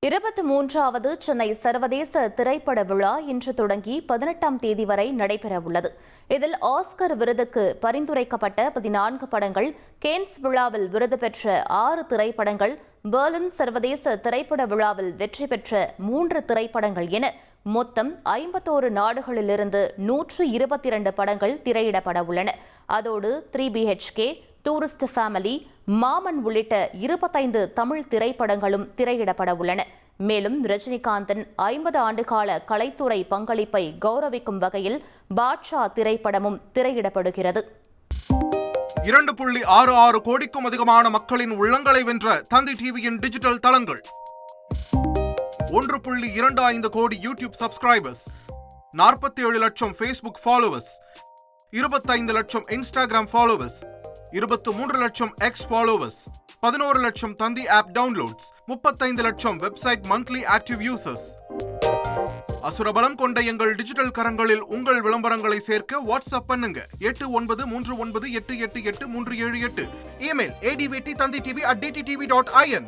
23வது சென்னை சர்வதேச திரைப்பட விழா இன்று தொடங்கி 18ஆம் தேதி வரை நடைபெறவுள்ளது. இதில் ஆஸ்கர் விருதுக்கு பரிந்துரைக்கப்பட்ட 14 படங்கள், கேன்ஸ் விழாவில் விருது பெற்ற 6 திரைப்படங்கள், பெர்லின் சர்வதேச திரைப்பட விழாவில் வெற்றி பெற்ற 3 திரைப்படங்கள் என மொத்தம் 51 நாடுகளிலிருந்து 122 படங்கள் திரையிடப்பட உள்ளன. அதோடு 3BHK, டூரிஸ்ட் ஃபேமிலி, மாமன் உள்ளிட்ட 25 தமிழ் திரைப்படங்களும் திரையிடப்பட உள்ளன. மேலும் ரஜினிகாந்தின் 50 ஆண்டுகால கலைத்துறை பங்களிப்பை கௌரவிக்கும் வகையில் பாட்ஷா திரைப்படமும் திரையிடப்படுகிறது. 2.66 கோடிக்கும் அதிகமான மக்களின் உள்ளங்களை வென்ற தந்தி டிவியின் டிஜிட்டல் தளங்கள், 1.25 கோடி யூடியூப் சப்ஸ்கிரைபர்ஸ், 47 லட்சம் ஃபேஸ்புக் ஃபாலோவர்ஸ், 25 லட்சம் இன்ஸ்டாகிராம் ஃபாலோவர்ஸ், 23 லட்சம் எக்ஸ் ஃபாலோவர்ஸ், 11 லட்சம் தந்தி ஆப் டவுன்லோட்ஸ், 35 லட்சம் வெப்சைட் மந்த்லி ஆக்டிவ் யூசர்ஸ். அசுரபலம் கொண்ட எங்கள் டிஜிட்டல் கரங்களில் உங்கள் விளம்பரங்களை சேர்க்க வாட்ஸ்அப் பண்ணுங்க 8939888838. Email advt@dttv.in.